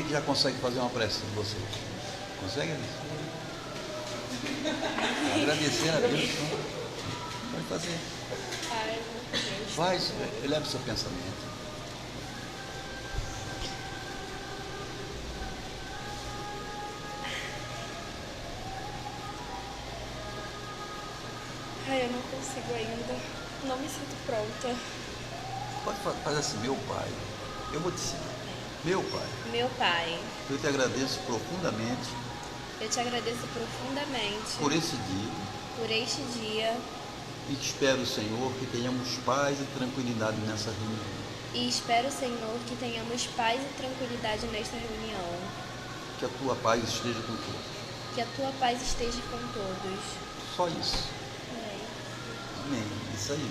que já consegue fazer uma prece de vocês? Consegue, Alice? Agradecer a Deus. Então. Pode fazer. Faz, eleva o seu pensamento. Ai, eu não consigo ainda. Não me sinto pronta. Pode fazer assim, meu Pai. Eu vou te ensinar. Meu Pai. Meu Pai, Eu te agradeço profundamente eu te agradeço profundamente por esse dia por este dia e te espero, Senhor, que tenhamos paz e tranquilidade nessa reunião. e espero, Senhor, que tenhamos paz e tranquilidade nesta reunião. Que a tua paz esteja com todos. Que a tua paz esteja com todos. Só isso. Amém. Amém. Isso aí.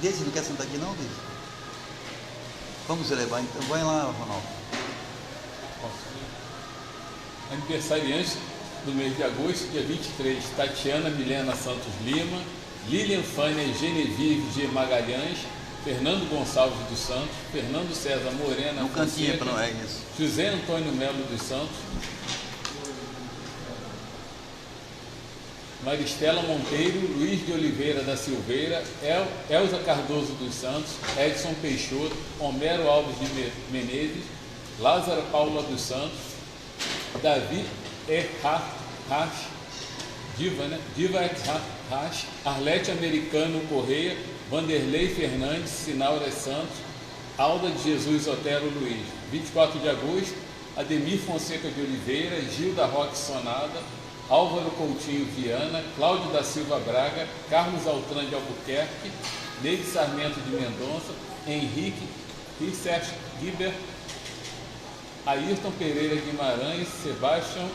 Deise, não quer sentar aqui não, Deise? Vamos elevar então. Vai lá, Ronaldo. Aniversariante do mês de agosto, dia 23, Tatiana Milena Santos Lima, Lilian Fânia Genevieve G. Magalhães, Fernando Gonçalves dos Santos, Fernando César Morena No cantinho, Fonseca, não é isso. José Antônio Melo dos Santos, Maristela Monteiro, Luiz de Oliveira da Silveira, Elza Cardoso dos Santos, Edson Peixoto, Homero Alves de Menezes, Lázara Paula dos Santos, Davi Erhash, Diva Erhash, Arlete Americano Correia, Vanderlei Fernandes, Sinaura Santos, Alda de Jesus Otero Luiz. 24 de agosto, Ademir Fonseca de Oliveira, Gilda Roque Sonada, Álvaro Coutinho Viana, Cláudio da Silva Braga, Carlos Altran de Albuquerque, Neide Sarmento de Mendonça, Henrique Richard Guiber, Ayrton Pereira Guimarães,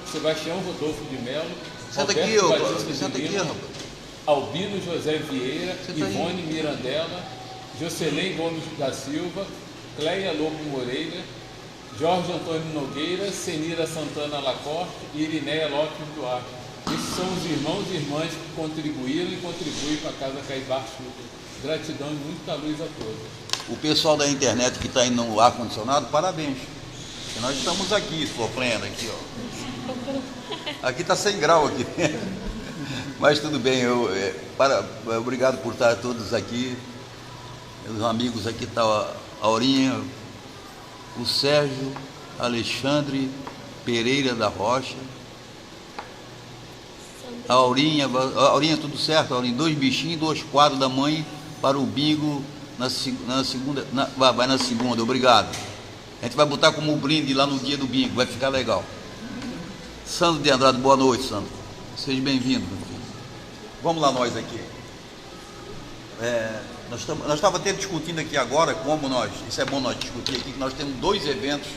Sebastião Rodolfo de Melo, Senta Roberto aqui, ô, Batista senta de aqui, Lima, rapaz. Albino José Vieira, Senta aí. Ivone Mirandela, Jocelyn Gomes da Silva, Cleia Lobo Moreira, Jorge Antônio Nogueira, Senira Santana Lacorte e Irineia Lopes Duarte. Esses são os irmãos e irmãs que contribuíram e contribuem com a Casa Caibar Chuta. Gratidão e muita luz a todos. O pessoal da internet que está indo no ar-condicionado, parabéns. Porque nós estamos aqui sofrendo aqui, ó. Aqui está 100 graus aqui. Mas tudo bem, obrigado por estar todos aqui. Meus amigos aqui estão a Aurinha, o Sérgio, Alexandre Pereira da Rocha, a Aurinha, tudo certo, Aurinha? 2 bichinhos, 2 quadros da mãe para o bingo na segunda, vai na segunda, obrigado. A gente vai botar como brinde lá no dia do bingo, vai ficar legal. Sandro de Andrade, boa noite, Sandro. Seja bem-vindo, meu filho. Vamos lá nós aqui. Nós estávamos até discutindo aqui agora como isso é bom nós discutir aqui, que nós temos 2 eventos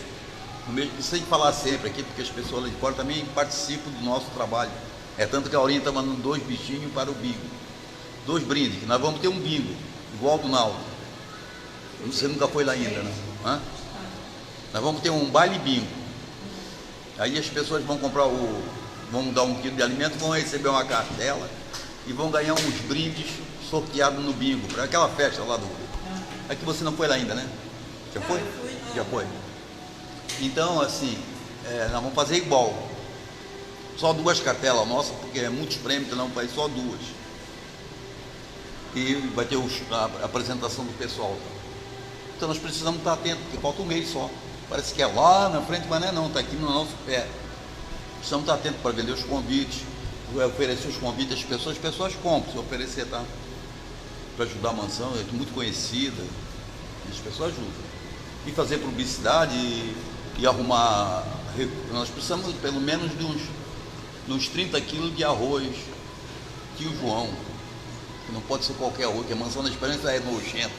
no mês, isso tem que falar sempre aqui, porque as pessoas lá de fora também participam do nosso trabalho. É tanto que a Aurinha está mandando 2 bichinhos para o bingo. 2 brindes, que nós vamos ter um bingo, igual do Naldo. Você nunca foi lá ainda, né? Hã? Nós vamos ter um baile bingo. Aí as pessoas vão comprar vão dar 1 quilo de alimento, vão receber uma cartela e vão ganhar uns brindes sorteados no bingo, para aquela festa lá do... Aqui você não foi lá ainda, né? Já foi? Já foi. Então, assim, nós vamos fazer igual. Só 2 cartelas nossas, porque é muitos prêmios, então não vai só 2. E vai ter a apresentação do pessoal. Então nós precisamos estar atentos, porque falta um mês só. Parece que é lá na frente, mas não é não, está aqui no nosso pé. Precisamos estar atentos para vender os convites, oferecer os convites às pessoas compram, se oferecer, tá? Para ajudar a mansão, é muito conhecida, as pessoas ajudam. E fazer publicidade e arrumar. Nós precisamos pelo menos de uns 30 quilos de arroz, tio João, que não pode ser qualquer arroz, que a Mansão da Esperança é nojenta.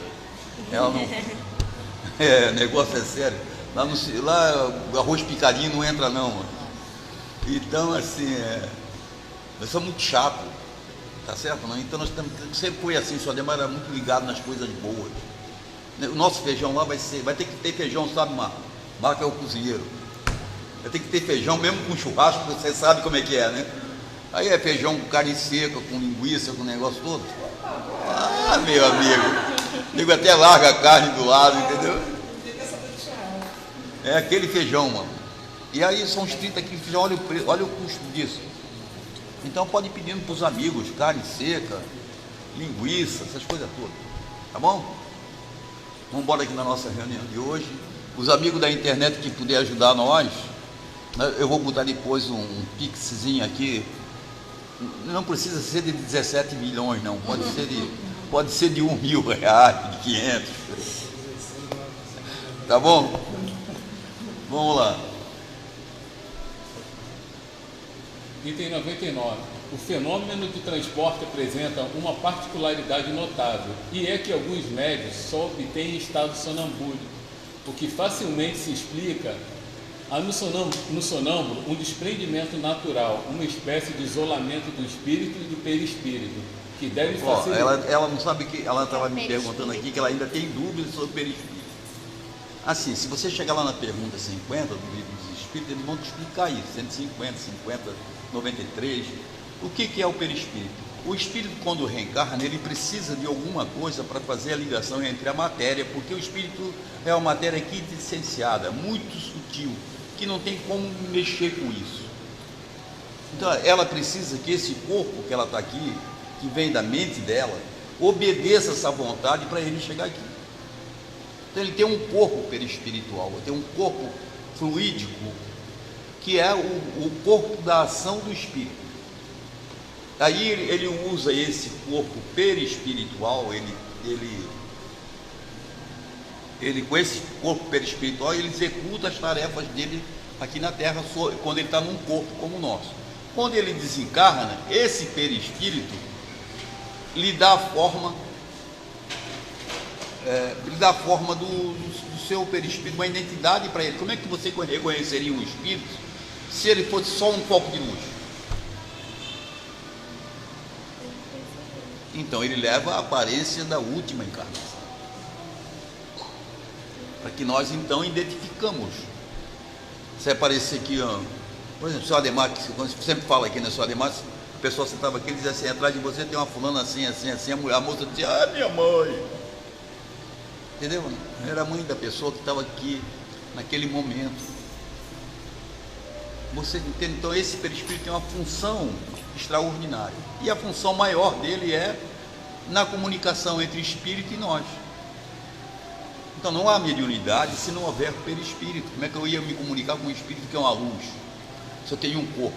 Ela não. O negócio é sério. Lá o arroz picadinho não entra não. Então assim, nós somos muito chato, tá certo? Não? Então nós sempre foi assim, só demora muito ligado nas coisas boas. O nosso feijão lá vai ter que ter feijão, sabe, Marco é o cozinheiro. Vai ter que ter feijão mesmo com churrasco, você sabe como é que é, né? Aí é feijão com carne seca, com linguiça, com o negócio todo. Ah, meu amigo, amigo até larga a carne do lado, entendeu? É aquele feijão, mano. E aí são uns 30 quilos de feijão, olha o custo disso. Então pode ir pedindo para os amigos, carne seca, linguiça, essas coisas todas. Tá bom? Vamos embora aqui na nossa reunião de hoje. Os amigos da internet que puder ajudar nós, eu vou botar depois um pixzinho aqui. Não precisa ser de 17 milhões, não. Pode ser de R$1.000, de 500. Tá bom? Vamos lá. Item 99. O fenômeno de transporte apresenta uma particularidade notável, e é que alguns médios só obtêm estado sonambúlico, o que facilmente se explica no sonâmbulo um desprendimento natural, uma espécie de isolamento do espírito e do perispírito, que deve facilitar. Ela não sabe que ela estava me perguntando aqui que ela ainda tem dúvidas sobre o perispírito. Assim, se você chegar lá na pergunta 50 do livro dos Espíritos, eles vão te explicar isso, 150, 50, 93. O que é o perispírito? O espírito, quando reencarna, ele precisa de alguma coisa para fazer a ligação entre a matéria, porque o espírito é uma matéria quintessenciada, muito sutil, que não tem como mexer com isso. Então, ela precisa que esse corpo que ela está aqui, que vem da mente dela, obedeça essa vontade para ele chegar aqui. Então, ele tem um corpo perispiritual, tem um corpo fluídico, que é o corpo da ação do espírito. Aí ele usa esse corpo perispiritual, ele com esse corpo perispiritual, ele executa as tarefas dele aqui na Terra, quando ele está num corpo como o nosso. Quando ele desencarna, esse perispírito lhe dá a forma, do seu perispírito, uma identidade para ele. Como é que você reconheceria um espírito se ele fosse só um foco de luz? Então ele leva a aparência da última encarnação, para que nós então identificamos. Se aparecer aqui, por exemplo, o seu Ademar, que você sempre fala aqui, né, seu Ademar, a pessoa sentava aqui e dizia assim: atrás de você tem uma fulana assim, assim, assim. A moça dizia: ah, minha mãe. Entendeu? Era a mãe da pessoa que estava aqui naquele momento. Você entende? Então esse perispírito tem uma função extraordinária, e a função maior dele é na comunicação entre espírito e nós. Então não há mediunidade se não houver perispírito. Como é que eu ia me comunicar com um espírito que é uma luz, se eu tenho um corpo?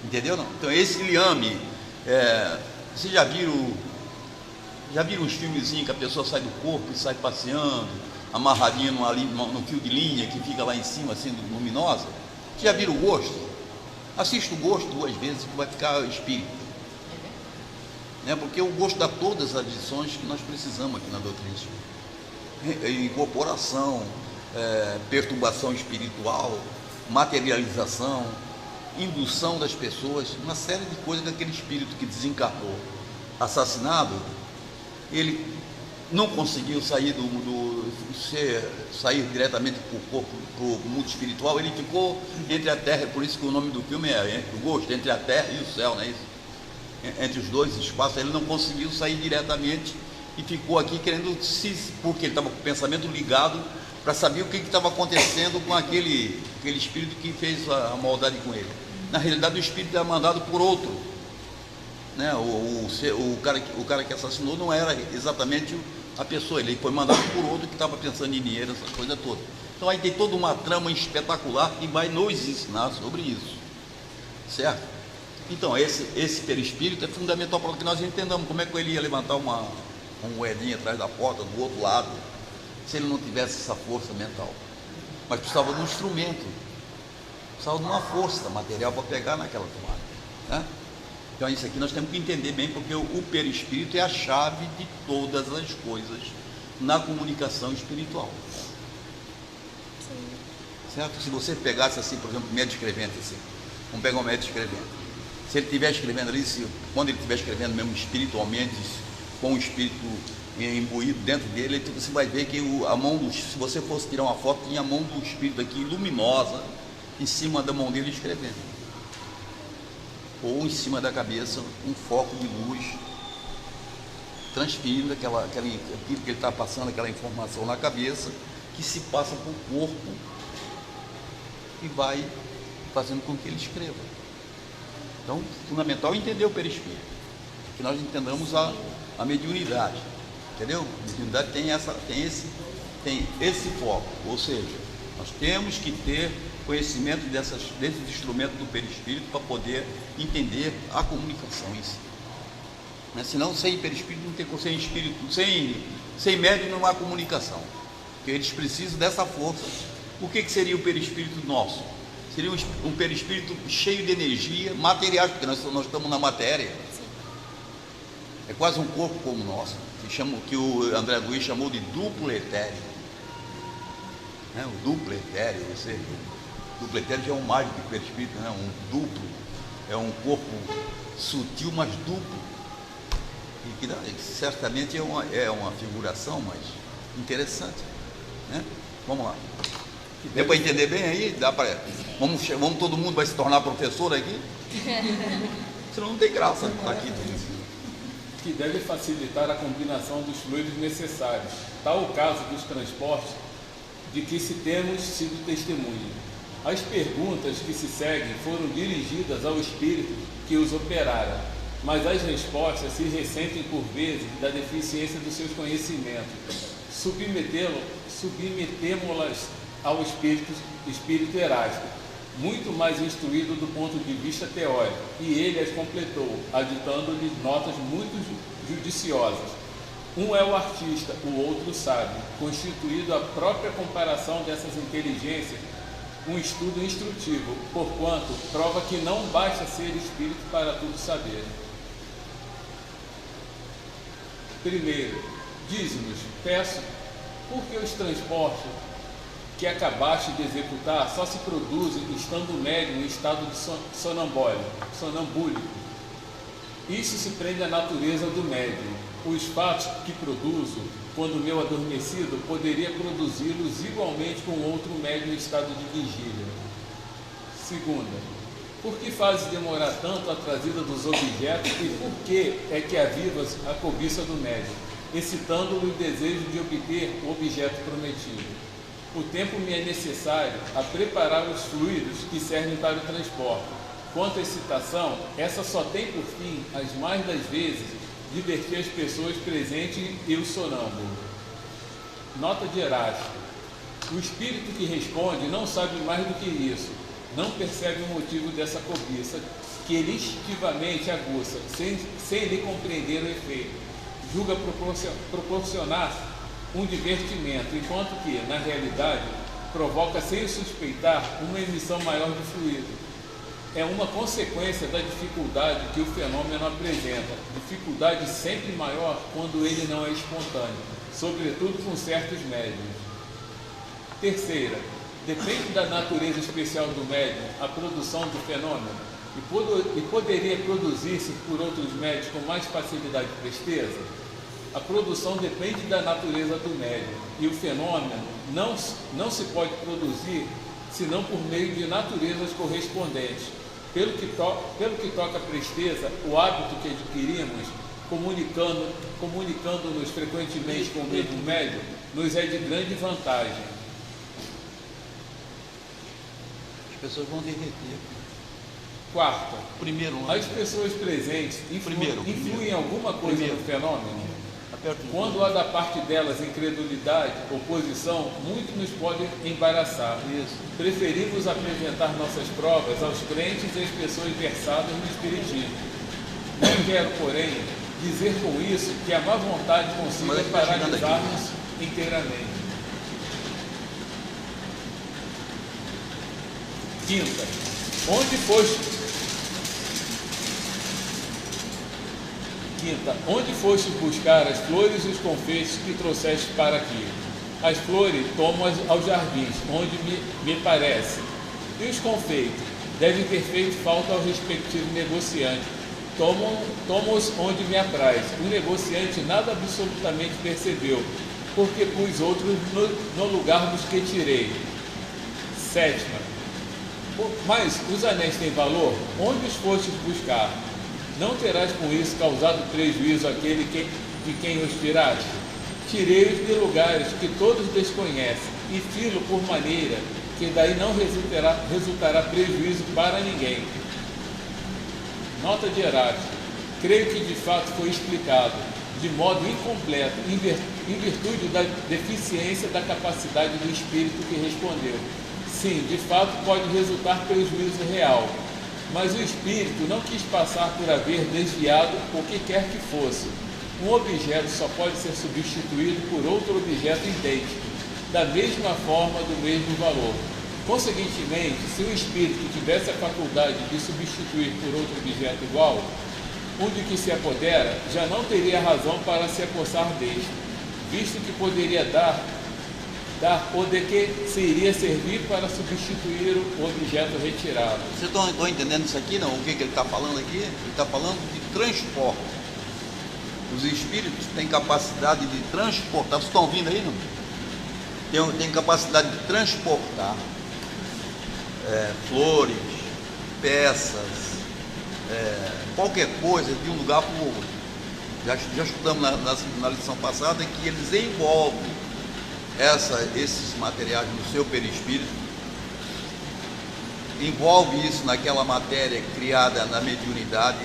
Entendeu? Não? Então esse liame, vocês já viram os filmezinhos que a pessoa sai do corpo e sai passeando, amarradinha no fio de linha que fica lá em cima, assim, luminosa? Vocês já viram o gosto? Assista o gosto 2 vezes que vai ficar espírito. Porque o gosto dá todas as lições que nós precisamos aqui na doutrina espírita: incorporação, perturbação espiritual, materialização, indução das pessoas, uma série de coisas daquele espírito que desencarnou assassinado. Ele não conseguiu sair sair diretamente para o mundo espiritual. Ele ficou entre a terra, por isso que o nome do filme é o gosto, entre a terra e o céu, não é isso? Entre os dois espaços. Ele não conseguiu sair diretamente e ficou aqui querendo porque ele estava com o pensamento ligado para saber o que estava acontecendo com aquele espírito que fez a maldade com ele. Na realidade, o espírito era mandado por outro, né? O cara que assassinou não era exatamente a pessoa, ele foi mandado por outro que estava pensando em dinheiro, essas coisas todas. Então aí tem toda uma trama espetacular que vai nos ensinar sobre isso, certo? Então esse perispírito é fundamental para que nós entendamos como é que ele ia levantar uma moedinha atrás da porta do outro lado, se ele não tivesse essa força mental. Mas precisava de um instrumento, precisava de uma força material para pegar naquela tomada, né? Então isso aqui nós temos que entender bem, porque o perispírito é a chave de todas as coisas na comunicação espiritual. Sim. Certo? Se você pegasse assim, por exemplo, médio escrevente, assim, vamos pegar um médio escrevente. Se ele estiver escrevendo ali, quando ele estiver escrevendo mesmo espiritualmente, com o espírito imbuído dentro dele, então você vai ver que se você fosse tirar uma foto, tinha a mão do espírito aqui luminosa em cima da mão dele escrevendo, ou em cima da cabeça um foco de luz transferindo aquilo que ele está passando, aquela informação na cabeça, que se passa para o corpo e vai fazendo com que ele escreva. Então, fundamental é entender o perispírito, que nós entendamos a mediunidade, entendeu? A mediunidade tem esse foco, ou seja, nós temos que ter conhecimento desses instrumentos do perispírito para poder entender a comunicação em si. Né? Senão, sem perispírito, não tem, sem espírito, sem médium não há comunicação, porque eles precisam dessa força. O que seria o perispírito nosso? Seria um perispírito cheio de energia, materiais, porque nós estamos na matéria. É quase um corpo como o nosso, que o André Luiz chamou de duplo etéreo. Né? O duplo etéreo, ou seja, o duplo etéreo já é um mais do que perispírito, né? Um duplo, é um corpo sutil, mas duplo. E que certamente é uma figuração, mas interessante. Né? Vamos lá. Deu para entender bem aí? Dá para. Vamos, todo mundo vai se tornar professor aqui? Senão não tem graça estar aqui. Que deve facilitar a combinação dos fluidos necessários, tal o caso dos transportes de que se temos sido testemunha. As perguntas que se seguem foram dirigidas ao espírito que os operara, mas as respostas se ressentem por vezes da deficiência dos seus conhecimentos. Submetemo-las ao espírito Erasto, muito mais instruído do ponto de vista teórico, e ele as completou, aditando-lhes notas muito judiciosas. Um é o artista, o outro sabe, constituído a própria comparação dessas inteligências, um estudo instrutivo, porquanto prova que não basta ser espírito para tudo saber. Primeiro, dize-nos, peço, por que os transportes que acabaste de executar só se produzem estando o médium em estado de sonambúlico. Isso se prende à natureza do médium. Os fatos que produzo, quando meu adormecido, poderia produzi-los igualmente com outro médium em estado de vigília. Segunda, por que fazes demorar tanto a trazida dos objetos e por que é que avivas a cobiça do médium, excitando-lhe o desejo de obter o objeto prometido? O tempo me é necessário a preparar os fluidos que servem para o transporte. Quanto à excitação, essa só tem por fim, as mais das vezes, divertir as pessoas presentes e o sonâmbulo. Nota de Erasto. O espírito que responde não sabe mais do que isso, não percebe o motivo dessa cobiça, que ele instintivamente aguça, sem lhe compreender o efeito. Julga proporcionar um divertimento, enquanto que, na realidade, provoca sem suspeitar uma emissão maior de fluido. É uma consequência da dificuldade que o fenômeno apresenta, dificuldade sempre maior quando ele não é espontâneo, sobretudo com certos médiuns. Terceira, depende da natureza especial do médium a produção do fenômeno e poderia produzir-se por outros médios com mais facilidade e presteza? A produção depende da natureza do médium e o fenômeno não se pode produzir senão por meio de naturezas correspondentes. Pelo que toca à presteza, o hábito que adquirimos, comunicando-nos frequentemente com o mesmo médium, nos é de grande vantagem. As pessoas vão derreter. Quarta, Primeiro, as pessoas presentes influem em alguma coisa no fenômeno? Quando há da parte delas incredulidade, oposição, muito nos pode embaraçar. Preferimos apresentar nossas provas aos crentes e às pessoas versadas no espiritismo. Não quero, porém, dizer com isso que a má vontade consiga paralisar-nos inteiramente. Quinta, onde foste buscar as flores e os confeitos que trouxeste para aqui? As flores tomo-as aos jardins, onde me parece. E os confeitos devem ter feito falta ao respectivo negociante. Tomo-os onde me apraz. O negociante nada absolutamente percebeu, porque pus outros no lugar dos que tirei. Sétima, mas os anéis têm valor? Onde os fostes buscar? Não terás com isso causado prejuízo àquele de quem os tiraste? Tirei-os de lugares que todos desconhecem, e filo por maneira que daí não resultará prejuízo para ninguém. Nota de Heráclito. Creio que de fato foi explicado de modo incompleto, em virtude da deficiência da capacidade do espírito que respondeu. Sim, de fato pode resultar prejuízo real, mas o espírito não quis passar por haver desviado o que quer que fosse. Um objeto só pode ser substituído por outro objeto idêntico, da mesma forma, do mesmo valor. Conseguintemente, se o espírito tivesse a faculdade de substituir por outro objeto igual, um de que se apodera já não teria razão para se apossar deste, visto que poderia dar ou de que se iria servir para substituir o objeto retirado. Vocês estão entendendo isso aqui, não? O que ele está falando aqui? Ele está falando de transporte. Os espíritos têm capacidade de transportar. Vocês estão ouvindo aí, não? Tem capacidade de transportar flores, peças, qualquer coisa de um lugar para o outro. Já estudamos na lição passada que eles envolvem esses materiais no seu perispírito, envolve isso naquela matéria criada na mediunidade,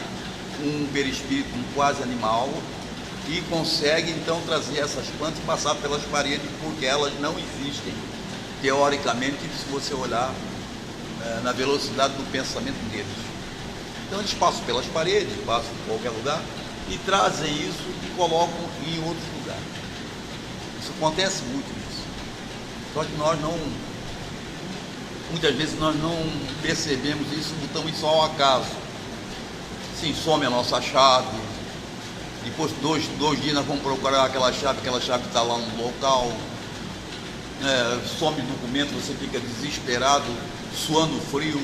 um perispírito quase animal, e consegue então trazer essas plantas e passar pelas paredes, porque elas não existem teoricamente se você olhar na velocidade do pensamento deles. Então eles passam pelas paredes, passam em qualquer lugar e trazem isso e colocam em outros lugares. Isso acontece muito isso. Só que muitas vezes nós não percebemos isso, botamos isso ao acaso. Sim, some a nossa chave, depois dois dias nós vamos procurar aquela chave está lá no local, some documento, você fica desesperado, suando frio,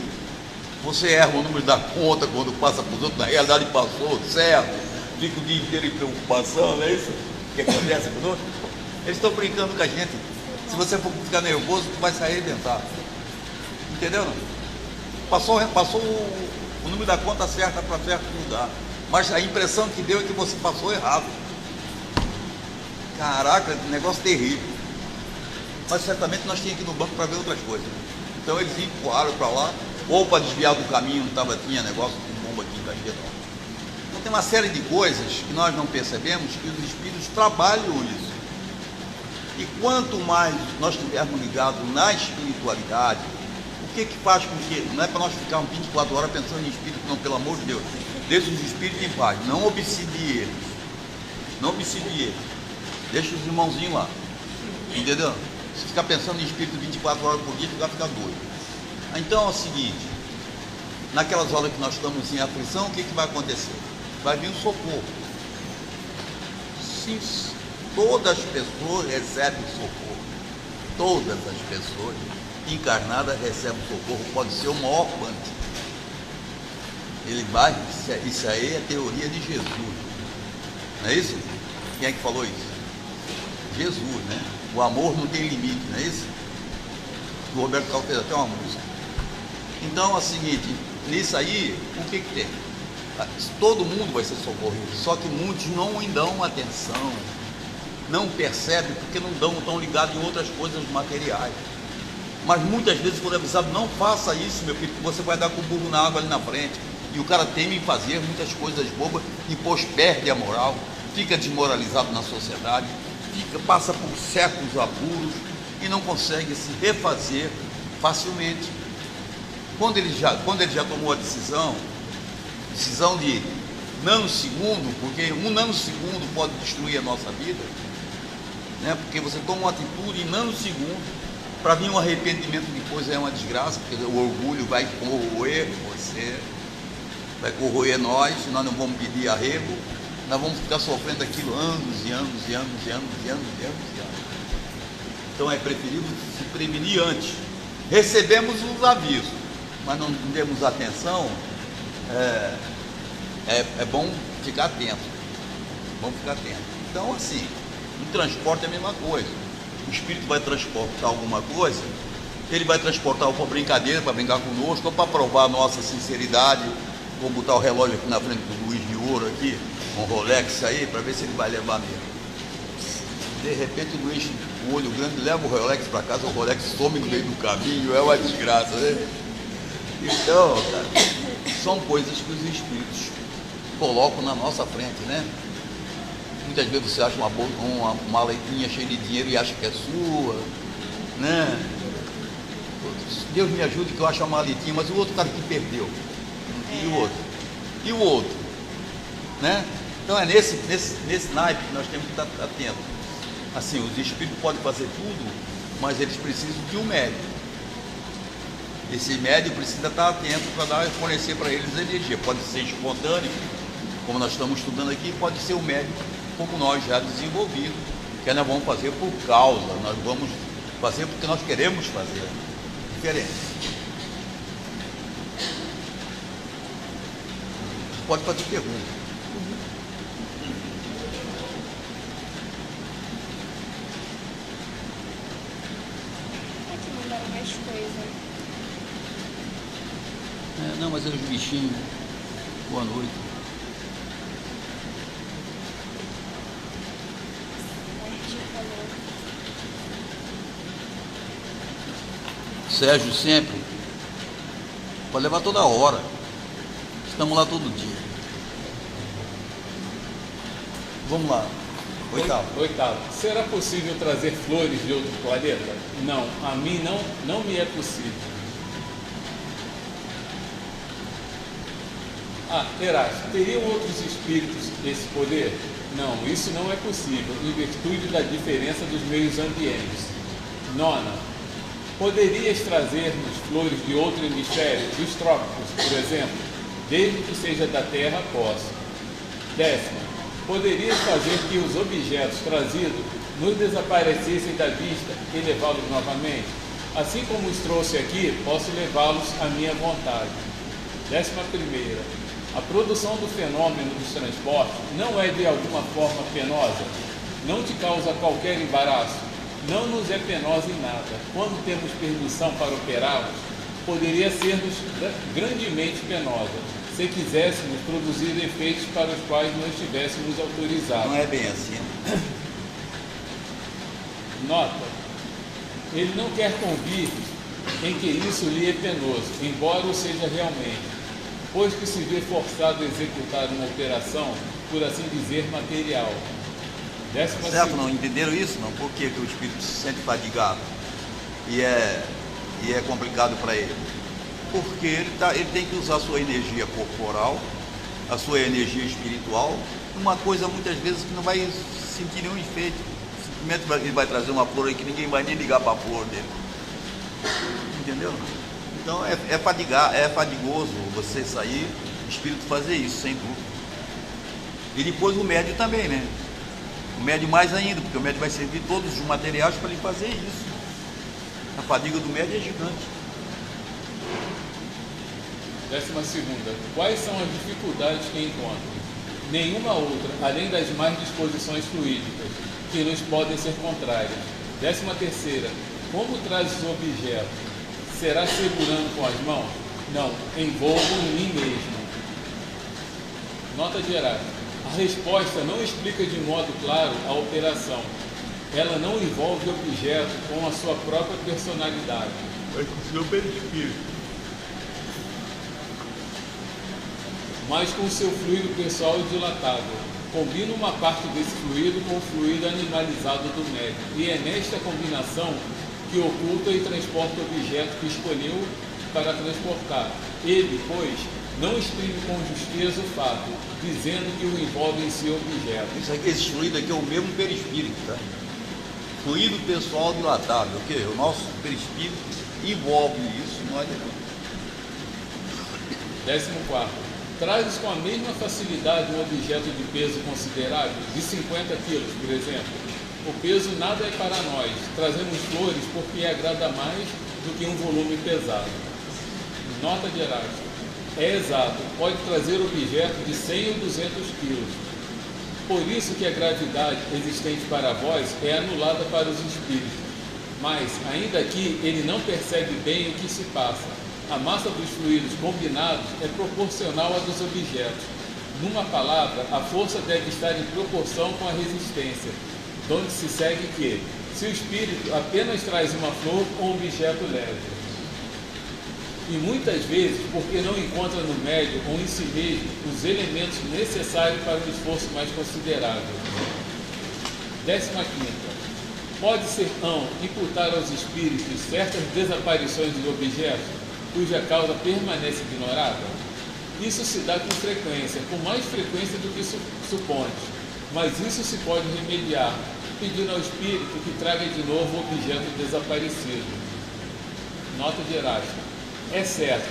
você erra o número da conta quando passa para os outros, na realidade passou, certo? Fica o dia inteiro em preocupação, não é isso que acontece conosco? Eles estão brincando com a gente. Se você for ficar nervoso, tu vai se arrebentar. Entendeu? Não? Passou o número da conta certa para certo lugar, mas a impressão que deu é que você passou errado. Caraca, negócio terrível. Mas certamente nós tínhamos que ir no banco para ver outras coisas. Então eles empurraram para lá, ou para desviar do caminho, tinha negócio com bomba aqui em Caxias. Então tem uma série de coisas que nós não percebemos, que os espíritos trabalham isso. E quanto mais nós estivermos ligados na espiritualidade, o que faz com que, não é para nós ficarmos 24 horas pensando em espírito, não, pelo amor de Deus, deixa os espíritos em paz, não obsidie eles, deixa os irmãozinhos lá, entendeu? Se ficar pensando em espírito 24 horas por dia, vai ficar doido. Então é o seguinte, naquelas horas que nós estamos em aflição, o que vai acontecer? Vai vir um socorro. Sim, todas as pessoas recebem socorro, todas as pessoas encarnadas recebem socorro, pode ser o maior quanto. Ele vai, isso aí é teoria de Jesus, não é isso? Quem é que falou isso? Jesus, né? O amor não tem limite, não é isso? O Roberto Carlos fez até uma música. Então é o seguinte, nisso aí, o que tem? Todo mundo vai ser socorrido, só que muitos não dão atenção, não percebem porque não estão ligados em outras coisas materiais. Mas muitas vezes, quando é avisado, não faça isso, meu filho, porque você vai dar com o burro na água ali na frente. E o cara teme em fazer muitas coisas bobas, e depois perde a moral, fica desmoralizado na sociedade, passa por certos apuros e não consegue se refazer facilmente. Quando ele já tomou a decisão de nanosegundo, porque um nanosegundo pode destruir a nossa vida, né? Porque você toma uma atitude em nanosegundo, para vir um arrependimento depois é uma desgraça, porque o orgulho vai corroer você, vai corroer nós, se nós não vamos pedir arrego, nós vamos ficar sofrendo aquilo anos e anos e anos e anos e anos e anos e anos. Então é preferível se prevenir antes. Recebemos os avisos, mas não demos atenção, é bom ficar atento. Vamos ficar atento. Então, assim, no transporte é a mesma coisa. O espírito vai transportar alguma coisa, ele vai transportar ou para brincadeira, para brincar conosco, ou para provar a nossa sinceridade. Vou botar o relógio aqui na frente do Luiz de Ouro aqui, um Rolex aí, para ver se ele vai levar mesmo. De repente o Luiz o olho grande, leva o Rolex para casa, o Rolex some no meio do caminho, é uma desgraça, né? Então, cara, são coisas que os espíritos colocam na nossa frente, né? Muitas vezes você acha uma maletinha cheia de dinheiro e acha que é sua, né? Deus me ajude que eu acho a maletinha, mas o outro cara que perdeu. E o outro? E o outro? Né? Então é nesse naipe que nós temos que estar atentos. Assim, os espíritos podem fazer tudo, mas eles precisam de um médium. Esse médium precisa estar atento para fornecer para eles energia. Pode ser espontâneo, como nós estamos estudando aqui, pode ser o médium como nós já desenvolvido, que nós vamos fazer por causa, nós vamos fazer porque nós queremos fazer. Diferente. Pode fazer pergunta. Aqui mandaram mais coisa. Não, mas é os bichinhos. Boa noite. Sérgio sempre. Pode levar toda hora. Estamos lá todo dia. Vamos lá. Oitavo. Será possível trazer flores de outro planeta? Não, a mim não me é possível. Erasto, teriam outros espíritos esse poder? Não, isso não é possível, em virtude da diferença dos meios ambientes. Nona, poderias trazer-nos flores de outro hemisfério, dos trópicos, por exemplo, desde que seja da Terra, posso. Décima, poderias fazer que os objetos trazidos nos desaparecessem da vista e levá-los novamente? Assim como os trouxe aqui, posso levá-los à minha vontade. 11ª, a produção do fenômeno dos transportes não é de alguma forma penosa? Não te causa qualquer embaraço? Não nos é penosa em nada. Quando temos permissão para operarmos, poderia ser-nos grandemente penosa, se quiséssemos produzir efeitos para os quais não estivéssemos autorizados. Não é bem assim. Nota, ele não quer convir em que isso lhe é penoso, embora o seja realmente, pois que se vê forçado a executar uma operação, por assim dizer, material. Certo, não entenderam isso? Não? Por que o espírito se sente fadigado e é complicado para ele? Porque ele tem que usar a sua energia corporal, a sua energia espiritual, uma coisa muitas vezes que não vai sentir nenhum efeito. Simplesmente ele vai trazer uma flor aí que ninguém vai nem ligar para a flor dele. Entendeu? Então é fadigoso você sair, o espírito fazer isso, sem dúvida. E depois o médium também, né? O médium mais ainda, porque o médium vai servir todos os materiais para ele fazer isso. A fadiga do médium é gigante. 12ª, quais são as dificuldades que encontram? Nenhuma outra, além das más disposições fluídicas, que nos podem ser contrárias. 13ª, como traz os objetos? Será segurando com as mãos? Não, envolvo em mim mesmo. Nota de Erasto. A resposta não explica de modo claro a operação. Ela não envolve o objeto com a sua própria personalidade. Vai conseguir o perispírito. Mas com seu fluido pessoal e dilatável. Combina uma parte desse fluido com o fluido animalizado do médium. E é nesta combinação que oculta e transporta o objeto que escolheu para transportar. Ele, pois, não exprime com justeza o fato, dizendo que o envolve em seu objeto. Esse fluido aqui é o mesmo perispírito, tá? Fluido pessoal dilatável, o quê? O nosso perispírito envolve isso, não é? 14º. Trazes com a mesma facilidade um objeto de peso considerável, de 50 quilos, por exemplo. O peso nada é para nós, trazemos flores porque agrada mais do que um volume pesado. Nota de Erasto. É exato, pode trazer objeto de 100 ou 200 quilos. Por isso que a gravidade existente para vós é anulada para os espíritos. Mas, ainda aqui, ele não percebe bem o que se passa. A massa dos fluidos combinados é proporcional à dos objetos. Numa palavra, a força deve estar em proporção com a resistência, onde se segue que, se o espírito apenas traz uma flor ou um objeto leve. E muitas vezes, porque não encontra no médium ou em si mesmo os elementos necessários para um esforço mais considerável. 15ª. Pode ser imputar aos espíritos certas desaparições de objetos, cuja causa permanece ignorada? Isso se dá com frequência, com mais frequência do que supõe, mas isso se pode remediar, pedindo ao espírito que traga de novo o objeto desaparecido. Nota de Erasto. É certo,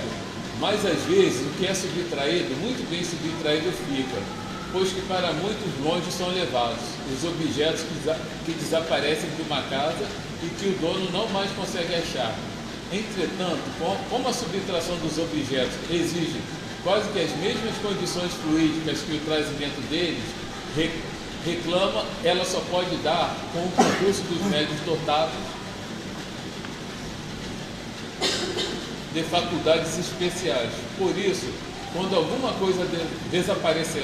mas às vezes o que é subtraído, muito bem subtraído fica, pois que para muitos longe são levados os objetos que desaparecem de uma casa e que o dono não mais consegue achar. Entretanto, como a subtração dos objetos exige quase que as mesmas condições fluídicas que o trazimento deles reclama, ela só pode dar com o concurso dos médiuns dotados de faculdades especiais. Por isso, quando alguma coisa desapareça,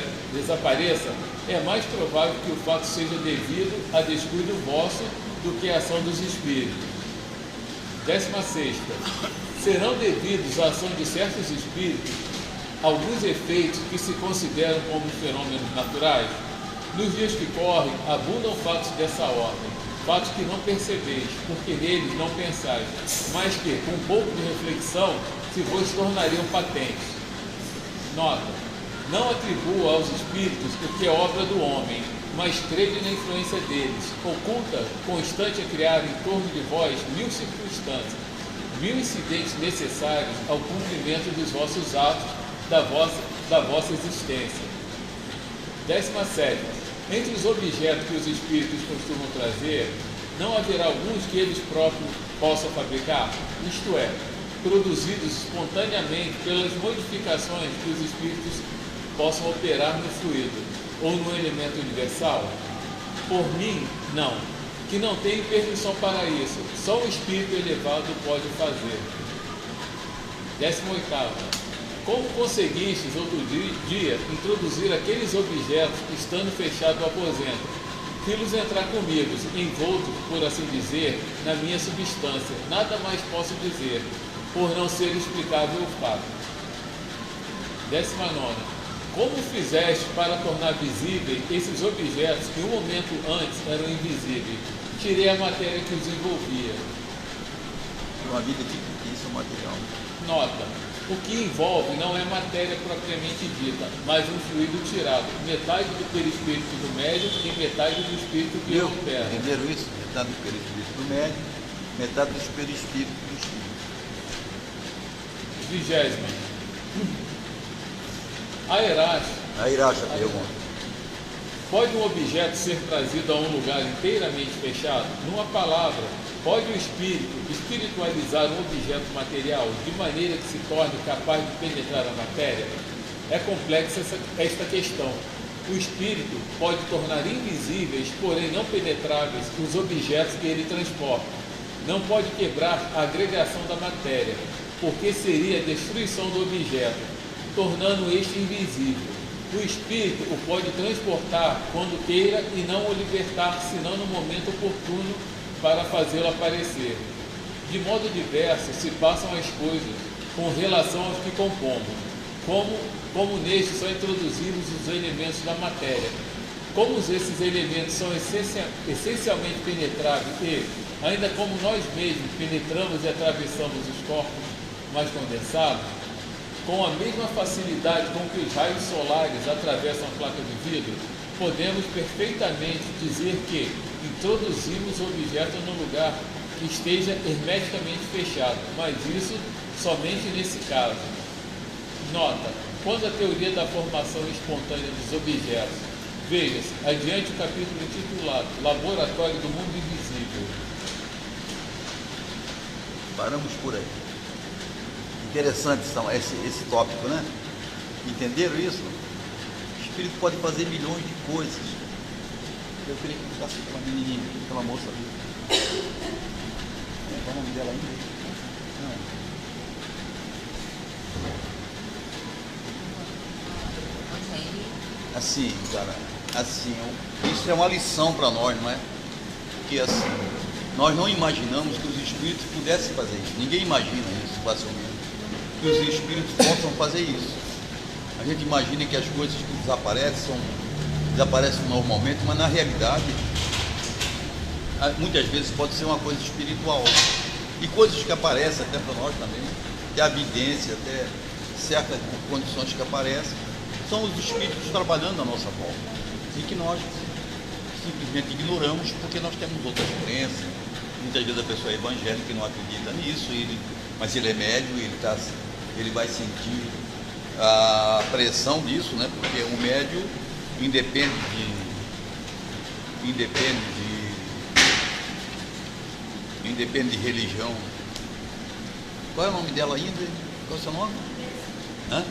é mais provável que o fato seja devido a descuido vosso do que a ação dos espíritos. 16ª. Serão devidos à ação de certos espíritos alguns efeitos que se consideram como fenômenos naturais? Nos dias que correm, abundam fatos dessa ordem, fatos que não percebeis, porque neles não pensais, mas que, com um pouco de reflexão, se vos tornariam patentes. Nota: não atribua aos espíritos o que é obra do homem, mas crede na influência deles, oculta, constante a criar em torno de vós 1000 circunstâncias, 1000 incidentes necessários ao cumprimento dos vossos atos, da vossa existência. 17ª. Entre os objetos que os espíritos costumam trazer, não haverá alguns que eles próprios possam fabricar, isto é, produzidos espontaneamente pelas modificações que os espíritos possam operar no fluido ou no elemento universal? Por mim, não, que não tenho permissão para isso, só o espírito elevado pode fazer. 18ª. Como conseguistes outro dia introduzir aqueles objetos estando fechado o aposento, fi-los entrar comigo, envoltos, por assim dizer, na minha substância? Nada mais posso dizer, por não ser explicável o fato. 19ª. Como fizeste para tornar visíveis esses objetos que um momento antes eram invisíveis? Tirei a matéria que os envolvia. Uma vida de isso é material. Nota: o que envolve não é matéria propriamente dita, mas um fluido tirado, metade do perispírito do médium e metade do espírito que o opera. Entenderam isso? Metade do perispírito do médium, metade do perispírito do espírito. 20ª. Aeraste pergunta. Pode um objeto ser trazido a um lugar inteiramente fechado? Numa palavra, pode o espírito espiritualizar um objeto material de maneira que se torne capaz de penetrar a matéria? É complexa esta questão. O espírito pode tornar invisíveis, porém não penetráveis, os objetos que ele transporta. Não pode quebrar a agregação da matéria, porque seria a destruição do objeto, tornando este invisível. O espírito o pode transportar quando queira e não o libertar, senão no momento oportuno para fazê-lo aparecer. De modo diverso se passam as coisas com relação aos que compomos, como neste são introduzidos os elementos da matéria. Como esses elementos são essencialmente penetráveis e, ainda como nós mesmos penetramos e atravessamos os corpos mais condensados, com a mesma facilidade com que os raios solares atravessam a placa de vidro, podemos perfeitamente dizer que introduzimos o objeto no lugar que esteja hermeticamente fechado, mas isso somente nesse caso. Nota: quando a teoria da formação espontânea dos objetos, veja-se adiante o capítulo intitulado Laboratório do Mundo Invisível. Paramos por aí. Interessante esse tópico, né? Entenderam isso? O espírito pode fazer milhões de coisas. Eu queria que ficasse aquela menininha, aquela moça ali. Qual é o nome dela ainda? Não. Assim, cara, assim, isso é uma lição para nós, não é? Porque assim, Nós não imaginamos que os espíritos pudessem fazer isso. Ninguém imagina isso facilmente, que os espíritos possam fazer isso. A gente imagina que as coisas que desaparecem normalmente, mas na realidade, muitas vezes pode ser uma coisa espiritual. E coisas que aparecem até para nós também, até a evidência, até certas condições que aparecem, são os espíritos trabalhando à nossa volta. E que nós simplesmente ignoramos porque nós temos outras crenças. Muitas vezes a pessoa é evangélica e não acredita nisso, mas ele é médium, ele vai sentir a pressão disso, né? Porque o médium independe de religião. Qual é o nome dela ainda? Qual é o seu nome? Hã?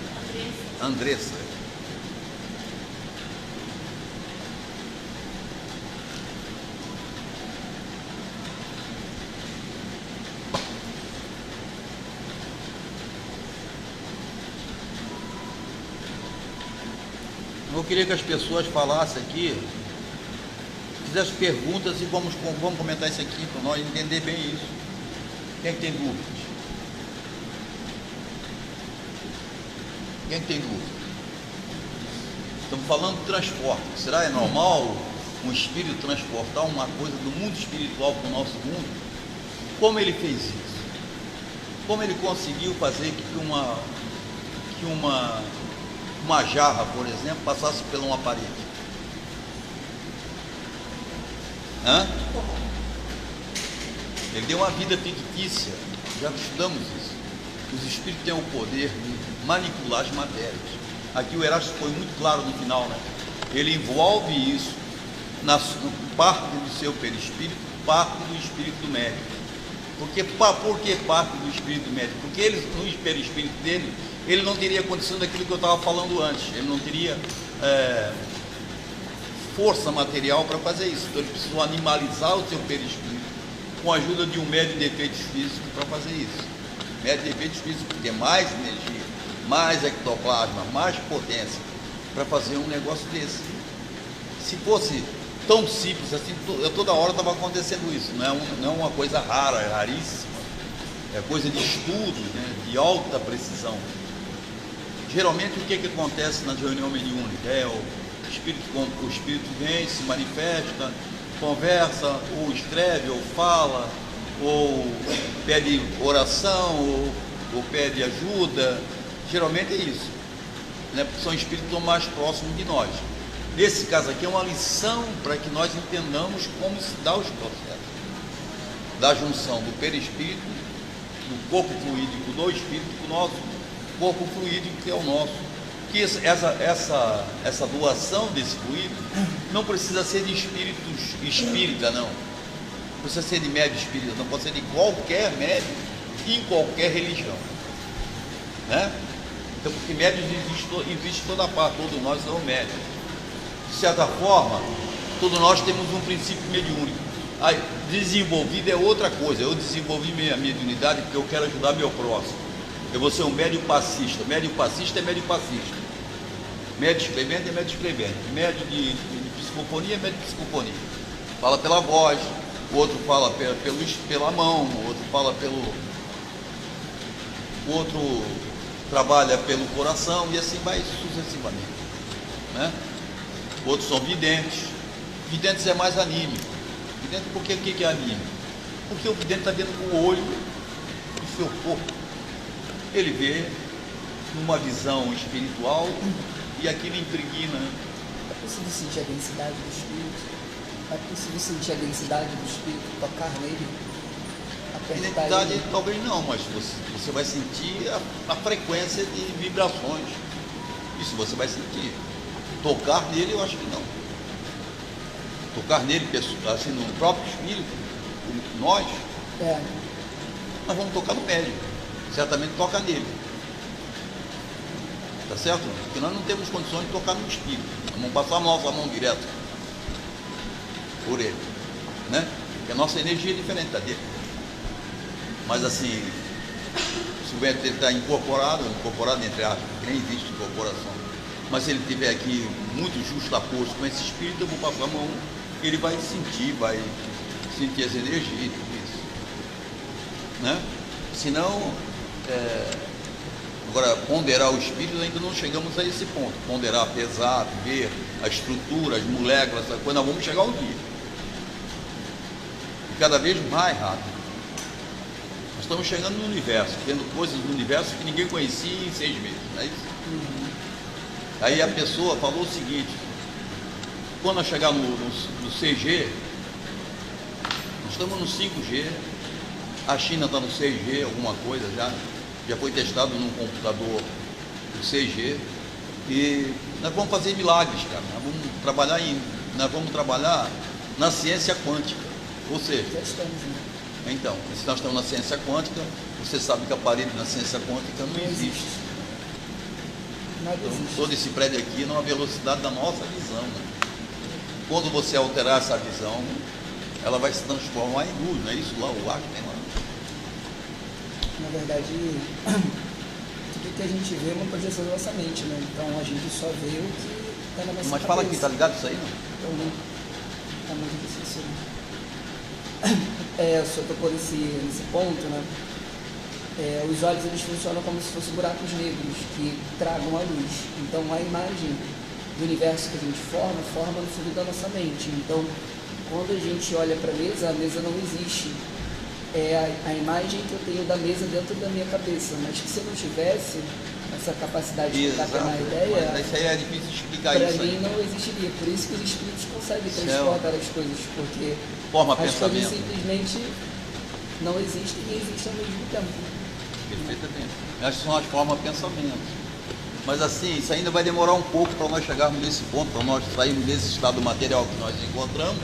Andressa. Eu queria que as pessoas falassem aqui, fizessem perguntas e vamos comentar isso aqui para nós entender bem isso. Quem é que tem dúvidas? Quem é que tem dúvidas? Estamos falando de transporte. Será normal um espírito transportar uma coisa do mundo espiritual para o nosso mundo? Como ele fez isso? Como ele conseguiu fazer que uma jarra, por exemplo, passasse por uma parede? Ele deu uma vida fictícia, já estudamos isso. Os espíritos têm o poder de manipular as matérias. Aqui o Erasto foi muito claro no final, né? Ele envolve isso na parte do seu perispírito, parte do espírito do médium. Por que parte do espírito do médium? Porque ele, no perispírito dele, ele não teria condição daquilo que eu estava falando antes, ele não teria força material para fazer isso, então ele precisou animalizar o seu perispírito com a ajuda de um médium de efeitos físicos para fazer isso. Médium de efeitos físicos tem mais energia, mais ectoplasma, mais potência para fazer um negócio desse. Se fosse tão simples assim, toda hora estava acontecendo isso, não é uma coisa rara, é raríssima, é coisa de estudo, né, de alta precisão. Geralmente o que acontece na reunião mediúnica? O espírito vem, se manifesta, conversa, ou escreve, ou fala, ou pede oração, ou pede ajuda. Geralmente é isso, né? Porque são espíritos mais próximos de nós. Nesse caso aqui é uma lição para que nós entendamos como se dá os processos da junção do perispírito, do corpo fluídico do espírito, com o nosso corpo fluídico, que é o nosso. Que essa doação desse fluido não precisa ser de espírita, não precisa ser de médium espírita, não pode ser de qualquer médium em qualquer religião, né? Então, porque médios existe em toda parte, todos nós somos médios. De certa forma, todos nós temos um princípio mediúnico. Aí, desenvolvido é outra coisa. Eu desenvolvi minha mediunidade porque eu quero ajudar meu próximo. Eu vou ser um médium passista. Médium passista é médium passista. Médium escrevente é médium escrevente. Médium de psicofonia é médium de psicofonia. Fala pela voz, o outro fala pela mão, o outro fala o outro trabalha pelo coração e assim vai sucessivamente, né? Outros são videntes. Videntes é mais anímico. Vidente, por que é anímico? Porque o vidente está vendo com o olho do seu corpo. Ele vê numa visão espiritual e aquilo impregna. É possível sentir a densidade do espírito? É possível sentir a densidade do espírito, tocar nele, apertar densidade ele? Talvez não, mas você vai sentir a frequência de vibrações. Isso você vai sentir. Tocar nele, eu acho que não. Tocar nele, assim, no próprio espírito, nós vamos tocar no médium. Certamente toca nele. Tá certo? Porque nós não temos condições de tocar no espírito. Nós vamos passar a nossa mão direto por ele, né? Porque a nossa energia é diferente da dele. Mas assim, se o vento está incorporado entre aspas, que nem existe incorporação. Mas se ele estiver aqui muito justaposto com esse espírito, eu vou passar a mão, ele vai sentir, vai sentir as energias e tudo isso, né? Senão, agora, ponderar o espírito, ainda não chegamos a esse ponto. Ponderar, pesar, ver a estrutura, as moléculas, essa coisa, nós vamos chegar um dia. E cada vez mais rápido. Nós estamos chegando no universo, tendo coisas no universo que ninguém conhecia em 6 meses, não é isso? Aí a pessoa falou o seguinte: quando nós chegar no 6G, nós estamos no 5G, a China está no 6G, alguma coisa já foi testado num computador o 6G, e nós vamos fazer milagres, cara. Nós vamos trabalhar na ciência quântica, ou seja, Já estamos, né? então, se nós estamos na ciência quântica, você sabe que aparelho na ciência quântica não existe. Nada Então, existe. todo esse prédio aqui é numa velocidade da nossa visão, né? Quando você alterar essa visão, ela vai se transformar em luz, não é isso? Lá o ar que tem lá. Na verdade, tudo que a gente vê é uma projeção da nossa mente, né? Então a gente só vê o que está na nossa Mas cabeça. fala aqui, tá ligado isso aí, não? Então não está muito difícil. Só tocou nesse ponto, né? Os olhos eles funcionam como se fossem buracos negros que tragam a luz. Então a imagem do universo que a gente forma no fundo da nossa mente. Então quando a gente olha para a mesa não existe. É a imagem que eu tenho da mesa dentro da minha cabeça, mas que se eu não tivesse essa capacidade de captar a ideia, mas isso aí é difícil explicar para isso mim aí. não existiria. Por isso que os espíritos conseguem Céu. transportar as coisas, porque Forma as coisas pensamento. simplesmente não existem e existem ao mesmo tempo. Perfeitamente. Essas são as formas de pensamento. Mas assim, isso ainda vai demorar um pouco para nós chegarmos nesse ponto, para nós sairmos desse estado material que nós encontramos,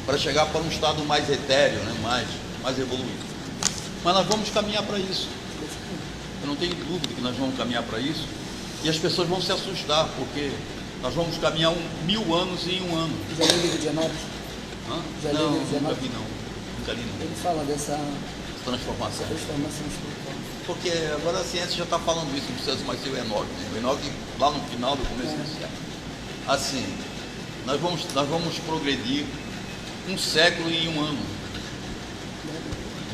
para chegar para um estado mais etéreo, né? mais evoluído. Mas nós vamos caminhar para isso. Eu não tenho dúvida que nós vamos caminhar para isso. E as pessoas vão se assustar, porque nós vamos caminhar 1000 anos em 1 ano. Já leu o livro de Enoch? Hã? Já Não, leu o livro de nunca Enoch? vi não. Nunca li não. Ele fala dessa Transformação. transformação espiritual. Porque agora a ciência já está falando isso, não precisa mais ser o Enoch. Né? O Enoch, lá no final do começo do século. Assim, nós vamos progredir 1 século em 1 ano.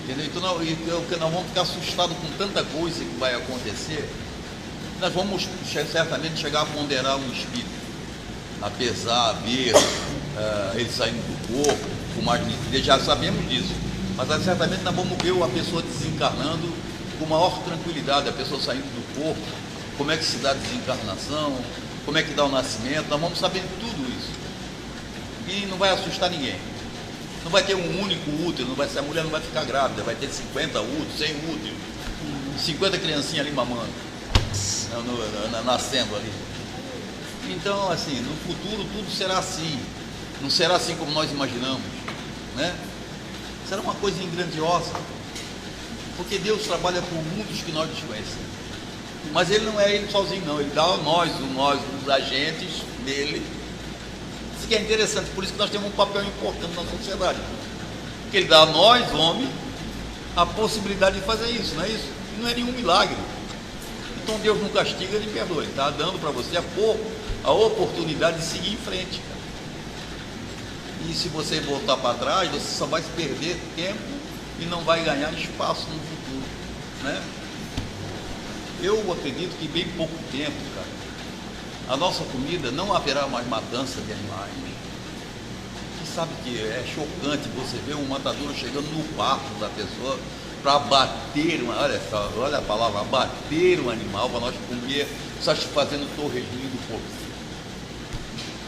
Entendeu? Então nós vamos ficar assustados com tanta coisa que vai acontecer. Nós vamos certamente chegar a ponderar um espírito, a pesar, a ver ele saindo do corpo, com mais nitidez, já sabemos disso. Mas certamente nós vamos ver a pessoa desencarnando com maior tranquilidade, a pessoa saindo do corpo, como é que se dá a desencarnação, como é que dá o nascimento, nós vamos saber tudo isso. E não vai assustar ninguém. Não vai ter um único útero, a mulher não vai ficar grávida, vai ter 50 úteros, 100 úteros, 50 criancinhas ali mamando, nascendo ali. Então, assim, no futuro tudo será assim, não será assim como nós imaginamos, né? Será uma coisa grandiosa, porque Deus trabalha por mundos que nós desconhecemos. Mas Ele não é Ele sozinho, não, Ele dá a nós, os agentes dele. Isso que é interessante, por isso que nós temos um papel importante na sociedade, porque Ele dá a nós, homens, a possibilidade de fazer isso, não é isso? E não é nenhum milagre. Então Deus não castiga, Ele perdoa, Ele está dando para você a oportunidade de seguir em frente, cara. E se você voltar para trás, você só vai perder tempo e não vai ganhar espaço no futuro, né? Eu acredito que em bem pouco tempo, cara, a nossa comida não haverá mais matança de animais. Você sabe que é chocante você ver um matador chegando no quarto da pessoa para abater, olha a palavra, abater um animal para nós comer, satisfazendo o torresminho do porco.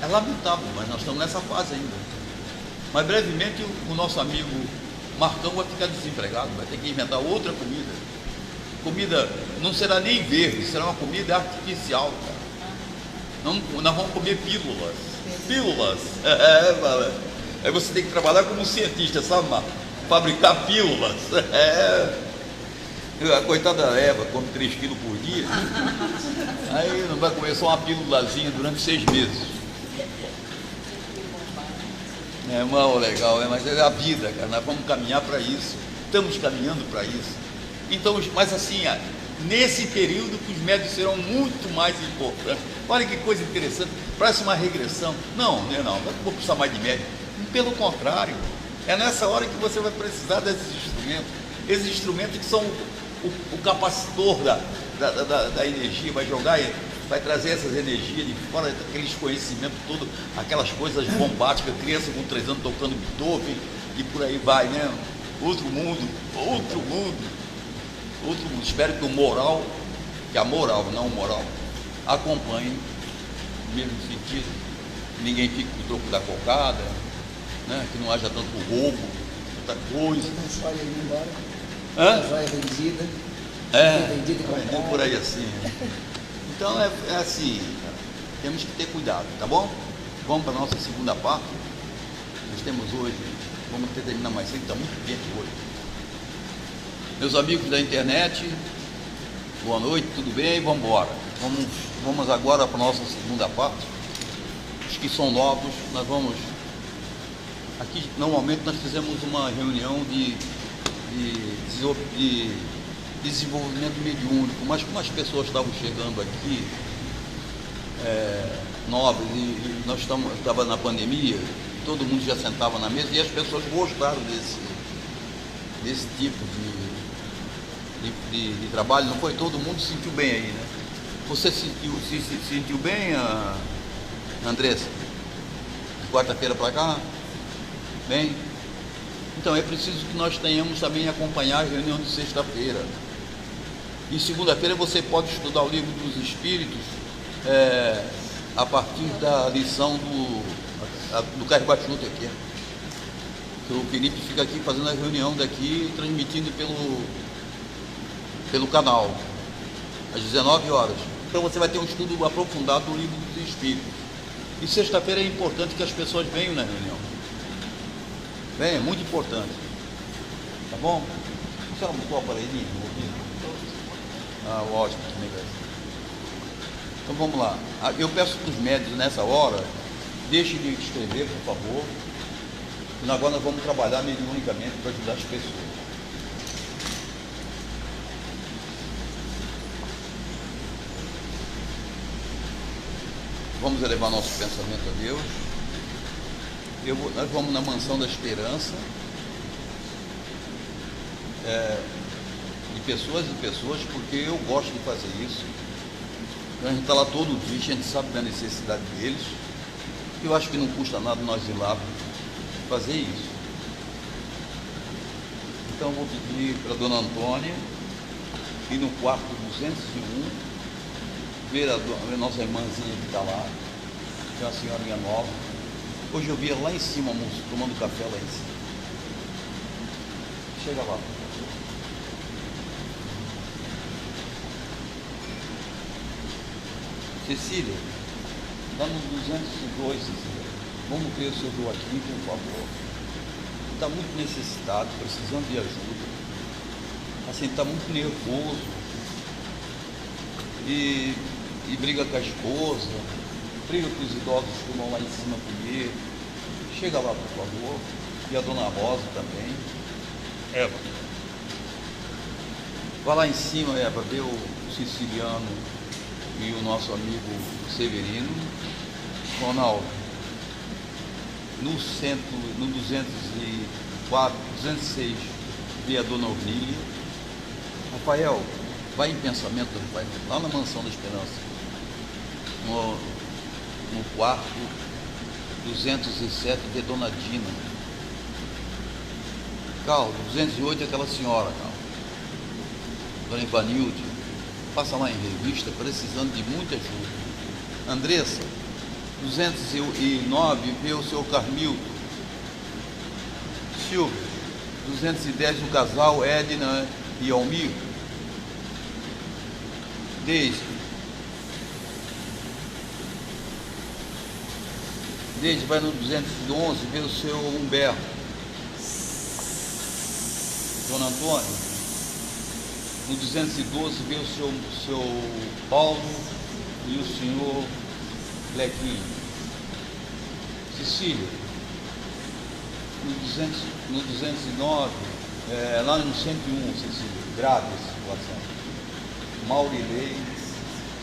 É lamentável, mas nós estamos nessa fase ainda. Mas brevemente o nosso amigo Marcão vai ficar desempregado, vai ter que inventar outra comida. Comida não será nem verde, será uma comida artificial, cara. Nós vamos comer pílulas. Pílulas. Aí você tem que trabalhar como cientista, sabe, Marco? Fabricar pílulas. A coitada da Eva come 3 quilos por dia. Aí não vai comer só uma pílulazinha durante 6 meses. É mal legal, mas é a vida, cara. Nós vamos caminhar para isso. Estamos caminhando para isso. Então, mas assim, nesse período que os médios serão muito mais importantes. Olha que coisa interessante, parece uma regressão. Não, não vou precisar mais de médico. Pelo contrário, É nessa hora que você vai precisar desses instrumentos. Esses instrumentos que são o capacitor da energia, vai jogar, vai trazer essas energias de fora, aqueles conhecimentos todos, aquelas coisas bombásticas, criança com 3 anos tocando Beethoven e por aí vai, né? Outro mundo, outro mundo, outro mundo. Espero que que a moral, não o moral, acompanhe no mesmo sentido. Ninguém fique com o troco da cocada, né? Que não haja tanto roubo, tanta coisa. Não joia indo embora. Hã? A joia vendida. Vendida e comprada. Por aí assim. Então é assim, cara, temos que ter cuidado, tá bom? Vamos para a nossa segunda parte. Nós temos hoje, vamos terminar mais cedo, está muito quente hoje. Meus amigos da internet, boa noite, tudo bem? Vamos embora. Vamos agora para a nossa segunda parte. Os que são novos, nós vamos. Aqui normalmente nós fizemos uma reunião de desenvolvimento mediúnico, mas como as pessoas estavam chegando aqui novas e nós estava na pandemia, todo mundo já sentava na mesa e as pessoas gostaram desse tipo de trabalho, não foi? Todo mundo se sentiu bem aí, né? Você se sentiu bem, Andressa? De quarta-feira para cá? Bem? Então é preciso que nós tenhamos também acompanhar a reunião de sexta-feira. E segunda-feira você pode estudar o livro dos Espíritos a partir da lição do Carlos Bachuta aqui. Que o Felipe fica aqui fazendo a reunião daqui, transmitindo pelo canal, às 19 horas. Então você vai ter um estudo aprofundado do livro dos Espíritos. E sexta-feira é importante que as pessoas venham na reunião. Bem, é muito importante. Tá bom? A senhora botou o aparelhinho no ouvido? Ótimo, que negócio. Então vamos lá. Eu peço para os médicos nessa hora, deixem de escrever, por favor. E agora nós vamos trabalhar mediunicamente para ajudar as pessoas. Vamos elevar nosso pensamento a Deus. Nós vamos na mansão da esperança, de pessoas em pessoas, porque eu gosto de fazer isso. A gente está lá todo dia, a gente sabe da necessidade deles. Eu acho que não custa nada nós ir lá fazer isso. Então eu vou pedir para a dona Antônia ir no quarto 201, ver a nossa irmãzinha que está lá, que é uma senhorinha nova. Hoje eu vi ela lá em cima, moço, tomando café lá em cima. Chega lá. Cecília, está no 202, Cecília. Vamos ver o seu Joaquim, por favor. Está muito necessitado, precisando de ajuda. Assim, está muito nervoso. E briga com a esposa. Briga com os idosos que vão lá em cima comer. Chega lá, por favor. E a dona Rosa também. Eva. Vai lá em cima, Eva, ver o siciliano e o nosso amigo Severino. Ronaldo. No centro, no 204, 206, vê a dona Ornília. Rafael, vai em pensamento, Rafael, lá na Mansão da Esperança. No quarto 207, vê Dona Dina. Carlos, 208 é aquela senhora, Carlos. Dona Ivanilde, passa lá em revista, precisando de muita ajuda. Andressa, 209, vê o seu Carmilton. Silvio, 210, o casal Edna e Almir. Desde vai no 211, vê o seu Humberto. Dona Antônia. No 212, vê o seu Paulo e o senhor Lequinho. Cecília. No 209, lá no 101, Cecília. Grave a situação. Maurilei,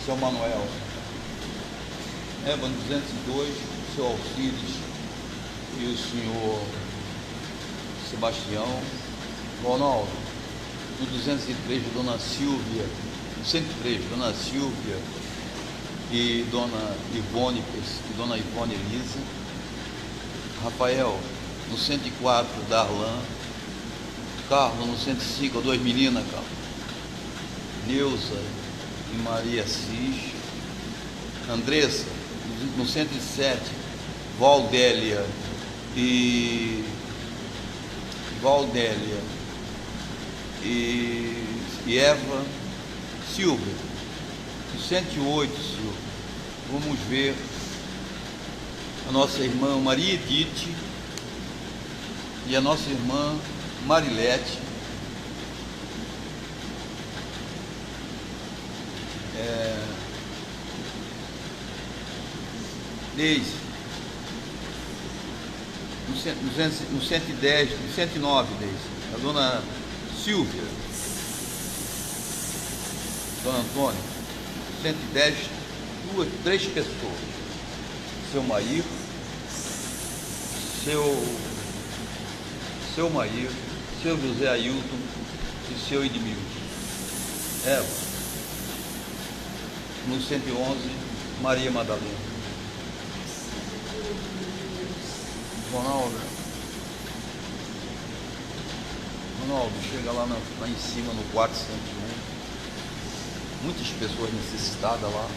seu Manuel. Eva, no 202, seu Alcides e o senhor Sebastião. Ronaldo, no 203, Dona Silvia, no 103, Dona Silvia e Dona Ivone Elisa. Rafael, no 104, Darlan. Carlos, no 105, duas meninas, Carlos. Neuza e Maria Assis. Andressa, no 107, Valdélia e Eva. Silvia, no 108, Silvia. Vamos ver a nossa irmã Maria Edith e a nossa irmã Marilete. Deise, no 110, no 109, Deise, a dona Silvia, Dona Antônia, 110, três pessoas, seu Mair, seu Mair, seu José Ailton e seu Edmilson. Eva, no 111, Maria Madalena. Ronaldo, chega lá em cima no quarto 101. Muitas pessoas necessitadas lá.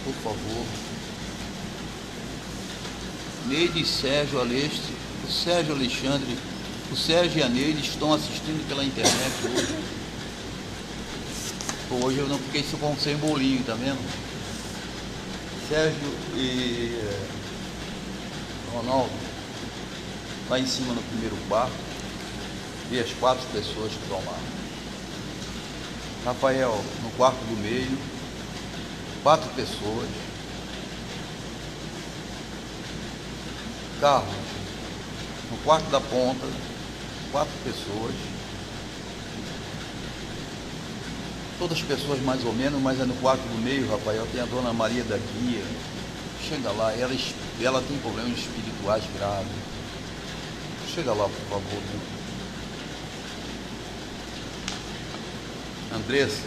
Por favor. Neide e Sérgio Aleste, o Sérgio Alexandre, o Sérgio e a Neide estão assistindo pela internet hoje. Hoje eu não fiquei sem bolinho, tá vendo? Sérgio e Ronaldo, lá em cima no primeiro quarto, e as 4 pessoas que estão lá. Rafael, no quarto do meio, 4 pessoas. Carlos, no quarto da ponta, 4 pessoas. Todas as pessoas mais ou menos, mas é no quarto do meio, Rafael, tem a dona Maria da Guia. Chega lá, ela tem problemas espirituais graves. Chega lá, por favor. Andressa.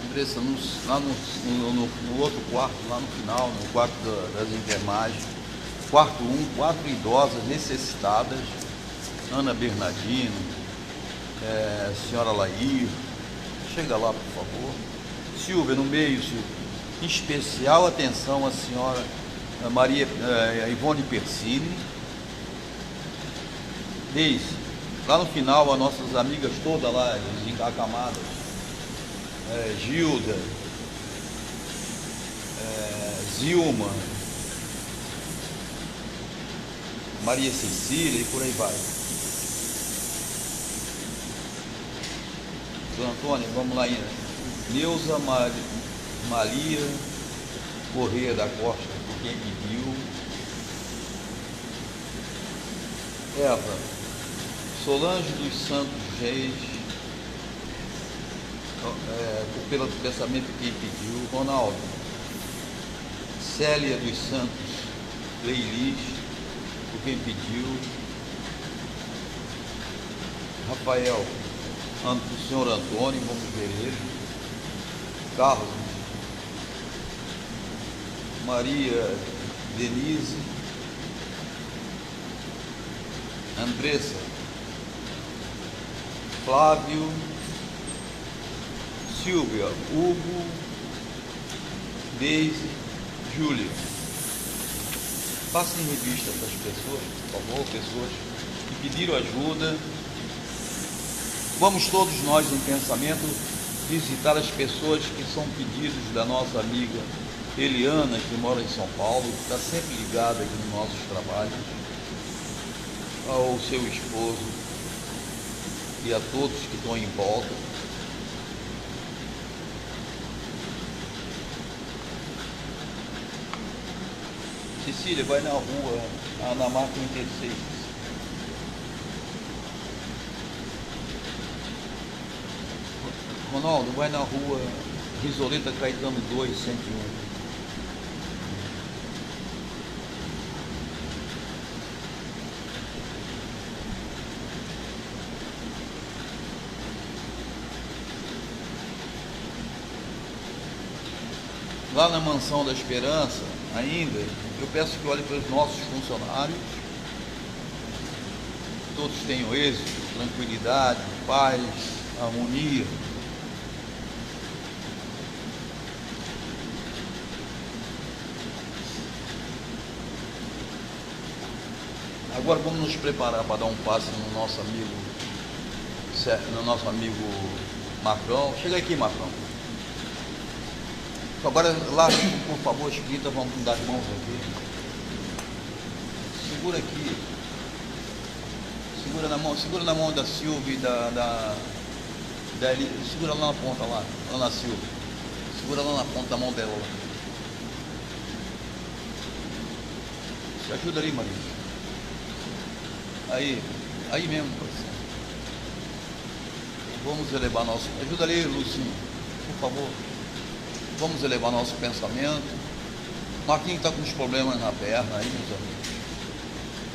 Andressa, lá no outro quarto, lá no final, no quarto das enfermagens. Quarto 1, 4 idosas necessitadas. Ana Bernardino, senhora Lair. Chega lá, por favor. Silvia, no meio, Silvia. Em especial atenção à senhora Maria Ivone Persini. Deise, lá no final, as nossas amigas todas lá, encacamadas. Gilda, Zilma, Maria Cecília e por aí vai. Dona Antônia, vamos lá ainda. Neuza Maria Correia da Costa, por quem pediu. Eva Solange dos Santos Reis, pelo pensamento que pediu. Ronaldo Célia dos Santos Leilis, por quem pediu. Rafael, do senhor Antônio, vamos ver ele. Carlos, Maria Denise, Andressa, Flávio, Silvia, Hugo, Deise, Júlia. Passe em revista essas pessoas, por favor, pessoas que pediram ajuda. Vamos todos nós, em pensamento, visitar as pessoas que são pedidos da nossa amiga Eliana, que mora em São Paulo, que está sempre ligada aqui nos nossos trabalhos, ao seu esposo e a todos que estão em volta. Cecília, vai na rua Ana Marta 36. Ronaldo, vai na rua Risoleta Caetano 2, 101. Lá na Mansão da Esperança, ainda, eu peço que olhe para os nossos funcionários, todos tenham êxito, tranquilidade, paz, harmonia. Agora vamos nos preparar para dar um passe no nosso amigo Marcão. Chega aqui, Marcão. Agora, lá, por favor, escrita, vamos dar as mãos aqui. Segura aqui. Segura na mão da Silvia e da Eli. Segura lá na ponta, lá na Silvia. Segura lá na ponta da mão dela. Lá. Se ajuda ali, Maria. Aí mesmo, parceiro. Vamos elevar nosso... Ajuda ali, Lucinho, por favor. Vamos elevar nosso pensamento. Marquinhos está com uns problemas na perna aí, meus amigos.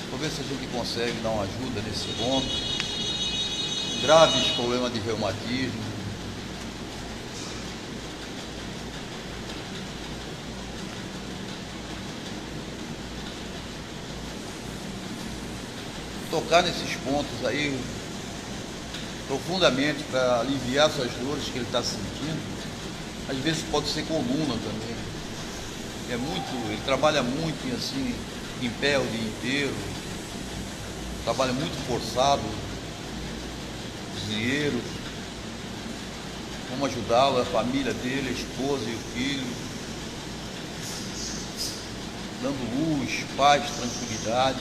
Vou ver se a gente consegue dar uma ajuda nesse homem. Graves problemas de reumatismo. Tocar nesses pontos aí profundamente para aliviar essas dores que ele está sentindo. Às vezes pode ser coluna também. Ele trabalha muito assim, em pé o dia inteiro, trabalha muito forçado, cozinheiro. Vamos ajudá-lo, a família dele, a esposa e o filho, dando luz, paz, tranquilidade.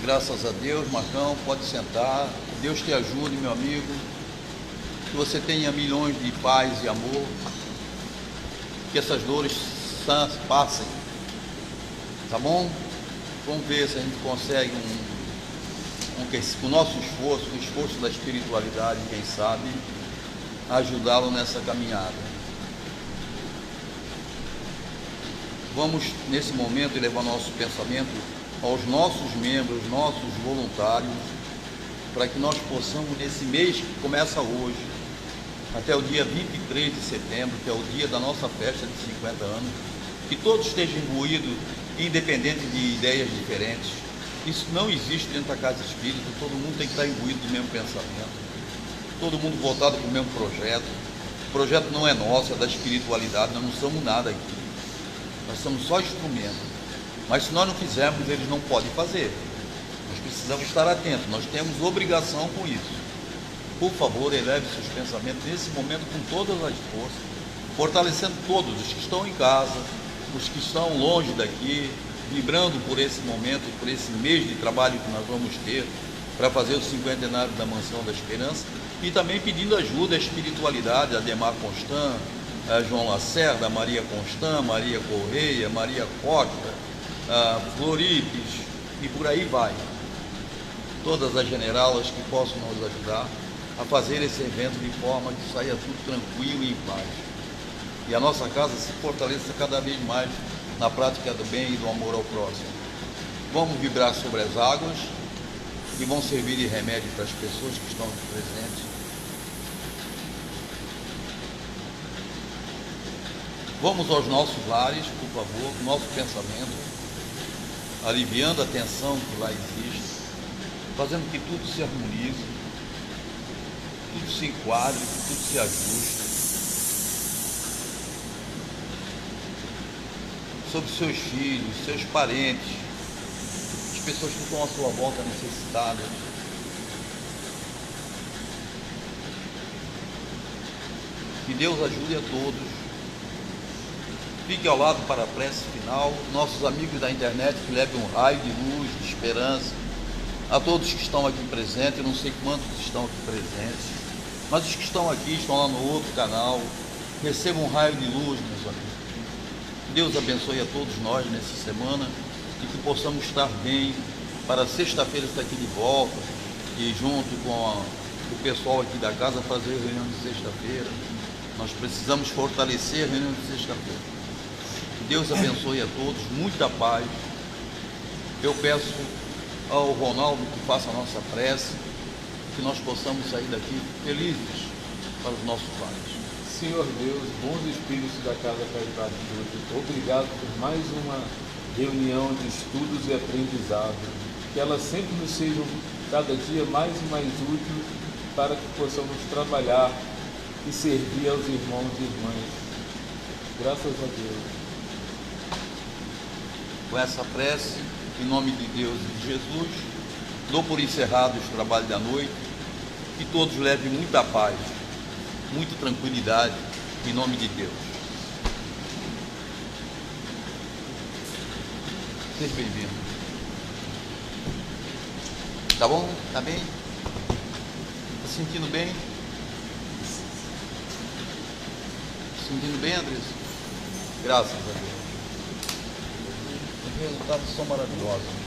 Graças a Deus, Marcão, pode sentar. Deus te ajude, meu amigo. Que você tenha milhões de paz e amor. Que essas dores passem. Tá bom? Vamos ver se a gente consegue com o nosso esforço, o esforço da espiritualidade, quem sabe, ajudá-lo nessa caminhada. Vamos, nesse momento, elevar nosso pensamento aos nossos membros, nossos voluntários, para que nós possamos, nesse mês que começa hoje, até o dia 23 de setembro, que é o dia da nossa festa de 50 anos, que todos estejam imbuídos, independente de ideias diferentes. Isso não existe dentro da casa espírita, todo mundo tem que estar imbuído do mesmo pensamento, todo mundo voltado para o mesmo projeto. O projeto não é nosso, é da espiritualidade, nós não somos nada aqui, nós somos só instrumentos. Mas se nós não fizermos, eles não podem fazer. Nós precisamos estar atentos, nós temos obrigação com isso. Por favor, eleve seus pensamentos nesse momento com todas as forças, fortalecendo todos os que estão em casa, os que estão longe daqui, vibrando por esse momento, por esse mês de trabalho que nós vamos ter para fazer o 50º da Mansão da Esperança, e também pedindo ajuda à espiritualidade, a Ademar Constant, a João Lacerda, a Maria Constant, Maria Correia, Maria Costa, Floripes e por aí vai. Todas as generalas que possam nos ajudar a fazer esse evento de forma que saia tudo tranquilo e em paz. E a nossa casa se fortaleça cada vez mais na prática do bem e do amor ao próximo. Vamos vibrar sobre as águas que vão servir de remédio para as pessoas que estão aqui presentes. Vamos aos nossos lares, por favor, com nosso pensamento, aliviando a tensão que lá existe, fazendo que tudo se harmonize, tudo se enquadre, que tudo se ajuste. Sobre seus filhos, seus parentes, as pessoas que estão à sua volta necessitadas. Que Deus ajude a todos. Fique ao lado para a prece final. Nossos amigos da internet que levem um raio de luz, de esperança a todos que estão aqui presentes, eu não sei quantos estão aqui presentes, mas os que estão aqui, estão lá no outro canal, recebam um raio de luz, meus amigos. Deus abençoe a todos nós nessa semana e que possamos estar bem para sexta-feira estar aqui de volta e junto com o pessoal aqui da casa fazer a reunião de sexta-feira. Nós precisamos fortalecer a reunião de sexta-feira. Que Deus abençoe a todos, muita paz. Eu peço ao Ronaldo que faça a nossa prece, que nós possamos sair daqui felizes para os nossos lares. Senhor Deus, bons espíritos da Casa Caridade de Luz, obrigado por mais uma reunião de estudos e aprendizado. Que ela sempre nos seja cada dia mais e mais útil para que possamos trabalhar e servir aos irmãos e irmãs. Graças a Deus. Com essa prece, em nome de Deus e de Jesus, dou por encerrado os trabalhos da noite, que todos levem muita paz, muita tranquilidade, em nome de Deus. Seja bem-vindo. Tá bom? Tá bem? Tá se sentindo bem? Se sentindo bem, Andressa? Graças a Deus. Os resultados são maravilhosos.